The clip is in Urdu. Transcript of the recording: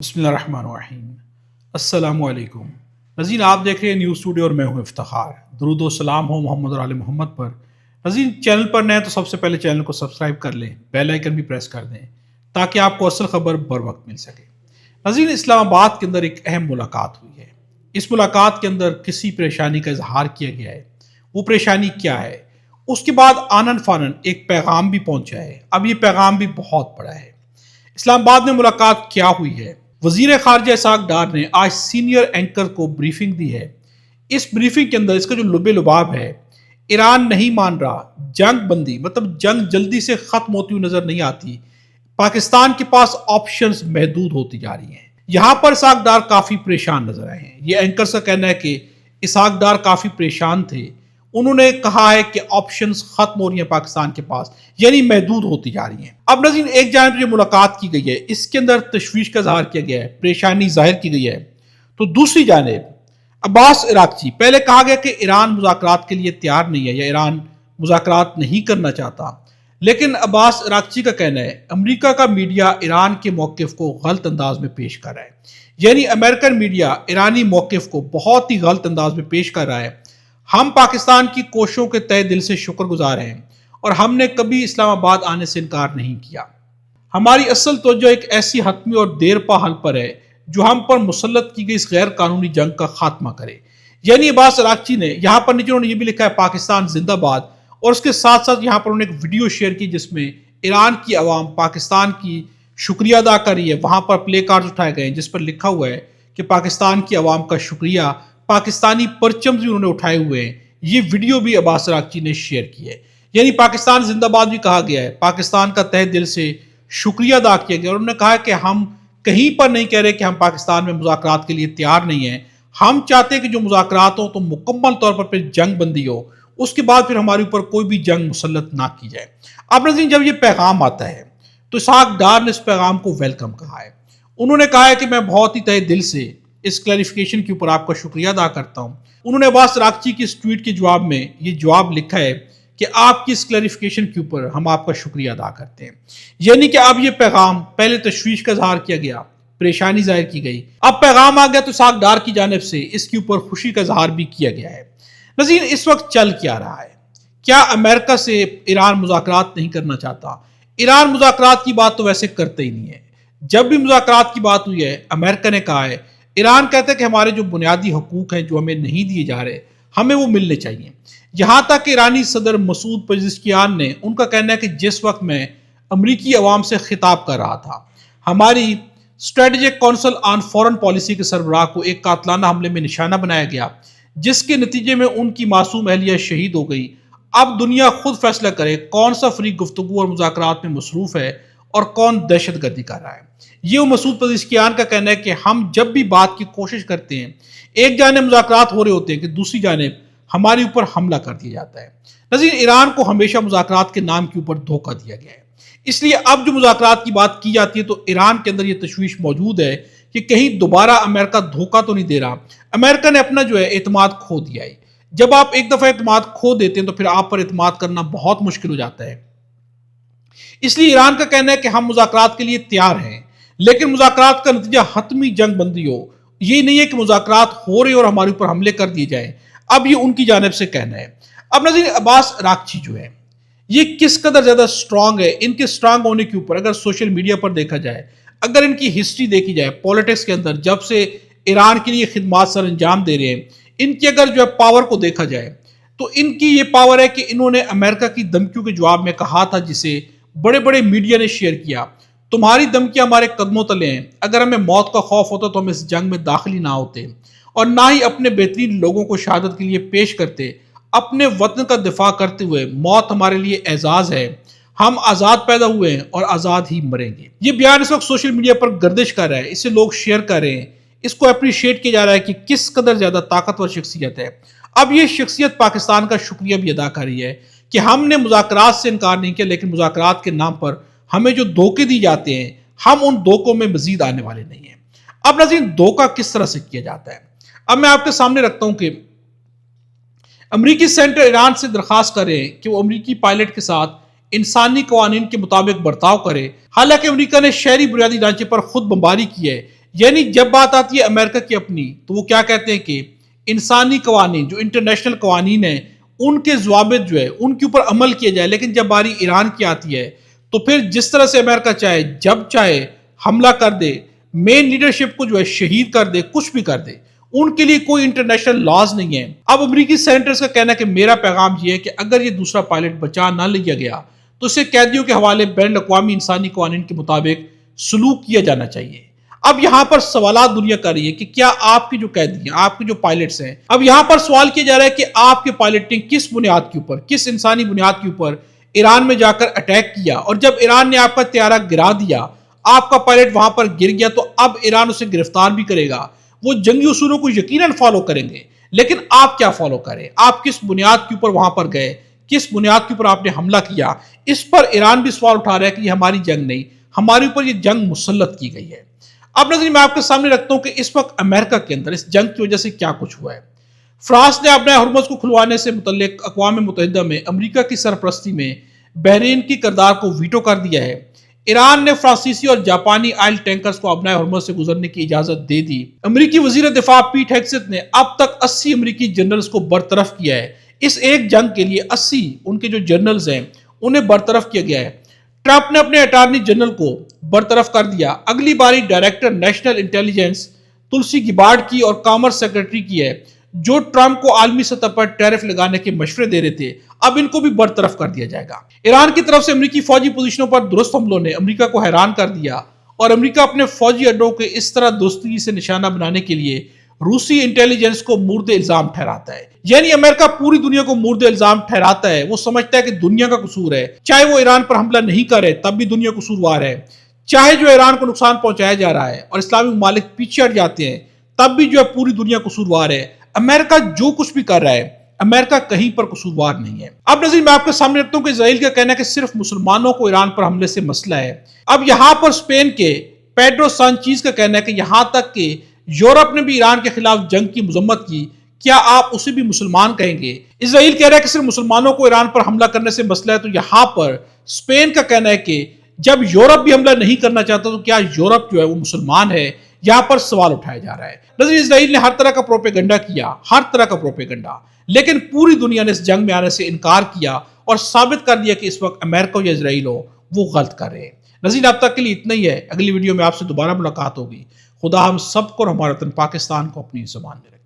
بسم اللہ الرحمن الرحیم۔ السلام علیکم ناظرین، آپ دیکھ رہے ہیں نیوز اسٹوڈیو اور میں ہوں افتخار۔ درود و سلام ہو محمد اور آل محمد پر۔ ناظرین، چینل پر نئے تو سب سے پہلے چینل کو سبسکرائب کر لیں، بیل آئیکن بھی پریس کر دیں تاکہ آپ کو اصل خبر بر وقت مل سکے۔ ناظرین، اسلام آباد کے اندر ایک اہم ملاقات ہوئی ہے۔ اس ملاقات کے اندر کسی پریشانی کا اظہار کیا گیا ہے۔ وہ پریشانی کیا ہے؟ اس کے بعد آنن فانن ایک پیغام بھی پہنچا ہے۔ اب یہ پیغام بھی بہت بڑا ہے۔ اسلام آباد میں ملاقات کیا ہوئی ہے؟ وزیر خارجہ اسحاق ڈار نے آج سینئر اینکر کو بریفنگ دی ہے۔ اس بریفنگ کے اندر اس کا جو لب لباب ہے، ایران نہیں مان رہا، جنگ بندی مطلب جنگ جلدی سے ختم ہوتی ہوئی نظر نہیں آتی، پاکستان کے پاس آپشنز محدود ہوتی جا رہی ہیں۔ یہاں پر اسحاق ڈار کافی پریشان نظر آئے ہیں۔ یہ اینکر کا کہنا ہے کہ اسحاق ڈار کافی پریشان تھے۔ انہوں نے کہا ہے کہ آپشنز ختم ہو رہی ہیں پاکستان کے پاس، یعنی محدود ہوتی جا رہی ہیں۔ اب ناظرین، ایک جانب جو ملاقات کی گئی ہے اس کے اندر تشویش کا اظہار کیا گیا ہے، پریشانی ظاہر کی گئی ہے، تو دوسری جانب عباس عراقچی، پہلے کہا گیا کہ ایران مذاکرات کے لیے تیار نہیں ہے یا ایران مذاکرات نہیں کرنا چاہتا، لیکن عباس عراقچی کا کہنا ہے امریکہ کا میڈیا ایران کے موقف کو غلط انداز میں پیش کر رہا ہے، یعنی امریکن میڈیا ایرانی موقف کو بہت ہی غلط انداز میں پیش کر رہا ہے۔ ہم پاکستان کی کوششوں کے تہہ دل سے شکر گزار ہیں اور ہم نے کبھی اسلام آباد آنے سے انکار نہیں کیا۔ ہماری اصل توجہ ایک ایسی حتمی اور دیر پا حل پر ہے جو ہم پر مسلط کی گئی اس غیر قانونی جنگ کا خاتمہ کرے۔ یعنی عباس عراقچی نے یہاں پر نیچے انہوں نے یہ بھی لکھا ہے پاکستان زندہ باد، اور اس کے ساتھ ساتھ یہاں پر انہوں نے ایک ویڈیو شیئر کی جس میں ایران کی عوام پاکستان کی شکریہ ادا کر رہی ہے۔ وہاں پر پلے کارڈز اٹھائے گئے ہیں جس پر لکھا ہوا ہے کہ پاکستان کی عوام کا شکریہ، پاکستانی پرچمز بھی انہوں نے اٹھائے ہوئے ہیں۔ یہ ویڈیو بھی عباس عراقچی نے شیئر کی ہے۔ یعنی پاکستان زندہ باد بھی کہا گیا ہے، پاکستان کا تہہ دل سے شکریہ ادا کیا گیا، اور انہوں نے کہا کہ ہم کہیں پر نہیں کہہ رہے کہ ہم پاکستان میں مذاکرات کے لیے تیار نہیں ہیں۔ ہم چاہتے ہیں کہ جو مذاکرات ہوں تو مکمل طور پر پھر جنگ بندی ہو، اس کے بعد پھر ہمارے اوپر کوئی بھی جنگ مسلط نہ کی جائے۔ اب ناظرین، جب یہ پیغام آتا ہے تو اسحاق ڈار نے اس پیغام کو ویلکم کہا ہے۔ انہوں نے کہا ہے کہ میں بہت ہی تہہ دل سے اس کلیریفیکیشن کے اوپر آپ کا شکریہ ادا کرتا ہوں۔ انہوں نے عباس عراقچی کی اس ٹویٹ کے جواب میں یہ جواب لکھا ہے کہ آپ کی اس کلیریفیکیشن کے اوپر ہم آپ کا شکریہ ادا کرتے ہیں۔ یعنی کہ اب یہ پیغام، پہلے تشویش کا اظہار کیا گیا، پریشانی ظاہر کی گئی، اب پیغام آ گیا تو اسحاق ڈار کی جانب سے اس کے اوپر خوشی کا اظہار بھی کیا گیا ہے۔ ناظرین، اس وقت چل کیا رہا ہے؟ کیا امریکہ سے ایران مذاکرات نہیں کرنا چاہتا؟ ایران مذاکرات کی بات تو ویسے کرتے ہی نہیں ہے۔ جب بھی مذاکرات کی بات ہوئی ہے، امریکہ نے کہا ہے، ایران کہتا ہے کہ ہمارے جو بنیادی حقوق ہیں جو ہمیں نہیں دیے جا رہے، ہمیں وہ ملنے چاہیے۔ یہاں تک کہ ایرانی صدر مسعود پزشکیان نے، ان کا کہنا ہے کہ جس وقت میں امریکی عوام سے خطاب کر رہا تھا، ہماری اسٹریٹجک کونسل آن فورن پالیسی کے سربراہ کو ایک قاتلانہ حملے میں نشانہ بنایا گیا، جس کے نتیجے میں ان کی معصوم اہلیہ شہید ہو گئی۔ اب دنیا خود فیصلہ کرے کون سا فریق گفتگو اور مذاکرات میں مصروف ہے اور کون دہشت گردی کر رہا ہے۔ یہ مسعود پزشکیان کا کہنا ہے کہ ہم جب بھی بات کی کوشش کرتے ہیں، ایک جانب مذاکرات ہو رہے ہوتے ہیں کہ دوسری جانب ہمارے اوپر حملہ کر دیا جاتا ہے۔ ناظرین، ایران کو ہمیشہ مذاکرات کے نام کے اوپر دھوکہ دیا گیا ہے، اس لیے اب جو مذاکرات کی بات کی جاتی ہے تو ایران کے اندر یہ تشویش موجود ہے کہ کہیں دوبارہ امریکہ دھوکہ تو نہیں دے رہا۔ امریکہ نے اپنا جو ہے اعتماد کھو دیا ہے۔ جب آپ ایک دفعہ اعتماد کھو دیتے ہیں تو پھر آپ پر اعتماد کرنا بہت مشکل ہو جاتا ہے۔ اس لیے ایران کا کہنا ہے کہ ہم مذاکرات کے لیے تیار ہیں، لیکن مذاکرات کا نتیجہ حتمی جنگ بندی ہو۔ یہ نہیں ہے کہ مذاکرات ہو رہے اور ہمارے اوپر حملے کر دیے جائیں۔ اب یہ ان کی جانب سے کہنا ہے۔ اب ناظرین، عباس عراقچی جو ہے یہ کس قدر زیادہ سٹرونگ ہے، ان کے سٹرونگ ہونے کے اوپر اگر سوشل میڈیا پر دیکھا جائے، اگر ان کی ہسٹری دیکھی جائے پولیٹکس کے اندر، جب سے ایران کے لیے خدمات سر انجام دے رہے ہیں، ان کی اگر جو ہے پاور کو دیکھا جائے تو ان کی یہ پاور ہے کہ انہوں نے امریکہ کی دھمکیوں کے جواب میں کہا تھا، جسے بڑے بڑے میڈیا نے شیئر کیا، تمہاری دھمکیاں ہمارے قدموں تلے ہیں، اگر ہمیں موت کا خوف ہوتا تو ہم اس جنگ میں داخل ہی نہ ہوتے اور نہ ہی اپنے بہترین لوگوں کو شہادت کے لیے پیش کرتے۔ اپنے وطن کا دفاع کرتے ہوئے موت ہمارے لیے اعزاز ہے، ہم آزاد پیدا ہوئے ہیں اور آزاد ہی مریں گے۔ یہ بیان اس وقت سوشل میڈیا پر گردش کر رہا ہے، اسے لوگ شیئر کر رہے ہیں، اس کو اپریشیٹ کیا جا رہا ہے کہ کس قدر زیادہ طاقتور شخصیت ہے۔ اب یہ شخصیت پاکستان کا شکریہ بھی ادا کر رہی ہے کہ ہم نے مذاکرات سے انکار نہیں کیا، لیکن مذاکرات کے نام پر ہمیں جو دھوکے دی جاتے ہیں، ہم ان دھوکوں میں مزید آنے والے نہیں ہیں۔ اب ناظرین، دھوکہ کس طرح سے کیا جاتا ہے؟ اب میں آپ کے سامنے رکھتا ہوں کہ امریکی سینیٹر ایران سے درخواست کریں کہ وہ امریکی پائلٹ کے ساتھ انسانی قوانین کے مطابق برتاؤ کرے۔ حالانکہ امریکہ نے شہری بنیادی ڈھانچے پر خود بمباری کی ہے، یعنی جب بات آتی ہے امریکہ کی اپنی، تو وہ کیا کہتے ہیں کہ انسانی قوانین جو انٹرنیشنل قوانین ہیں ان کے ضوابط جو ہے ان کے اوپر عمل کیا جائے، لیکن جب باری ایران کی آتی ہے تو پھر جس طرح سے امریکہ چاہے جب چاہے حملہ کر دے، مین لیڈرشپ کو جو ہے شہید کر دے، کچھ بھی کر دے، ان کے لیے کوئی انٹرنیشنل لاز نہیں ہے۔ اب امریکی سینیٹرز کا کہنا ہے کہ میرا پیغام یہ ہے کہ اگر یہ دوسرا پائلٹ بچا نہ لیا گیا تو اسے قیدیوں کے حوالے بین الاقوامی انسانی قوانین کے مطابق سلوک کیا جانا چاہیے۔ اب یہاں پر سوالات دنیا کر رہی ہے کہ کیا آپ کی جو قیدی ہیں، آپ کے جو پائلٹس ہیں، اب یہاں پر سوال کیا جا رہا ہے کہ آپ کے پائلٹ نے کس بنیاد کے اوپر، کس انسانی بنیاد کے اوپر ایران میں جا کر اٹیک کیا، اور جب ایران نے آپ کا طیارہ گرا دیا، آپ کا پائلٹ وہاں پر گر گیا، تو اب ایران اسے گرفتار بھی کرے گا۔ وہ جنگی اصولوں کو یقیناً فالو کریں گے، لیکن آپ کیا فالو کریں؟ آپ کس بنیاد کے اوپر وہاں پر گئے، کس بنیاد کے اوپر آپ نے حملہ کیا؟ اس پر ایران بھی سوال اٹھا رہا ہے کہ یہ ہماری جنگ نہیں، ہمارے اوپر یہ جنگ مسلط کی گئی ہے۔ اب ناظرین میں آپ کے سامنے رکھتا ہوں کہ اس وقت امریکہ کے اندر اس جنگ کی وجہ سے کیا کچھ ہوا ہے۔ فرانس نے اپنے ہرمز کو کھلوانے سے متعلق اقوام متحدہ میں امریکہ کی سرپرستی میں بحرین کی کردار کو ویٹو کر دیا ہے۔ ایران نے فرانسیسی اور جاپانی آئل ٹینکرز کو اپنے ہرمز سے گزرنے کی اجازت دے دی۔ امریکی وزیر دفاع پیٹ ہیگسیت نے اب تک 80 امریکی جنرلز کو برطرف کیا ہے۔ اس ایک جنگ کے لیے 80 ان کے جو جنرلز ہیں انہیں برطرف کیا گیا ہے۔ ٹرمپ نے اپنے اٹارنی جنرل کو برطرف کر دیا۔ اگلی باری ڈائریکٹر نیشنل انٹیلیجنس تلسی گیبارڈ کی اور کامرس سیکرٹری کی ہے، جو ٹرمپ کو عالمی سطح پر ٹیرف لگانے کے مشورے دے رہے تھے، اب ان کو بھی برطرف کر دیا جائے گا۔ ایران کی طرف سے امریکی فوجی پوزیشنوں پر درست حملوں نے امریکہ کو حیران کر دیا، اور امریکہ اپنے فوجی اڈوں کے اس طرح درستگی سے نشانہ بنانے کے لیے روسی انٹیلیجنس کو مورد الزام ٹھہراتا ہے۔ یعنی امریکہ پوری دنیا کو مورد الزام ٹھہراتا ہے۔ وہ سمجھتا ہے کہ دنیا کا قصور ہے، چاہے وہ ایران پر حملہ نہیں کرے تب بھی دنیا قصوروار ہے، چاہے جو ایران کو نقصان پہنچایا جا رہا ہے اور اسلامی ممالک پیچھے ہٹ جاتے ہیں تب بھی جو ہے پوری دنیا قصوروار ہے۔ امریکہ جو کچھ بھی کر رہا ہے، امریکہ کہیں پر قصوروار نہیں ہے۔ اب ناظرین میں آپ کے سامنے رکھتا ہوں کہ اسرائیل کا کہنا ہے کہ صرف مسلمانوں کو ایران پر حملے سے مسئلہ ہے۔ اب یہاں پر اسپین کے پیڈرو سانچیز کا کہنا ہے کہ یہاں تک کہ یورپ نے بھی ایران کے خلاف جنگ کی مذمت کی، کیا آپ اسے بھی مسلمان کہیں گے؟ اسرائیل کہہ رہا ہے کہ صرف مسلمانوں کو ایران پر حملہ کرنے سے مسئلہ ہے، تو یہاں پر اسپین کا کہنا ہے کہ جب یورپ بھی حملہ نہیں کرنا چاہتا تو کیا یورپ جو ہے وہ مسلمان ہے؟ یہاں پر سوال اٹھایا جا رہا ہے۔ ناظرین اسرائیل نے ہر طرح کا پروپیگنڈا کیا، ہر طرح کا پروپیگنڈا، لیکن پوری دنیا نے اس جنگ میں آنے سے انکار کیا اور ثابت کر دیا کہ اس وقت امریکہ یا اسرائیل ہو وہ غلط کر رہے ہیں۔ ناظرین اب تک کے لیے اتنا ہی ہے، اگلی ویڈیو میں آپ سے دوبارہ ملاقات ہوگی۔ خدا ہم سب کو اور ہمارے وطن پاکستان کو اپنی زبان میں رکھے۔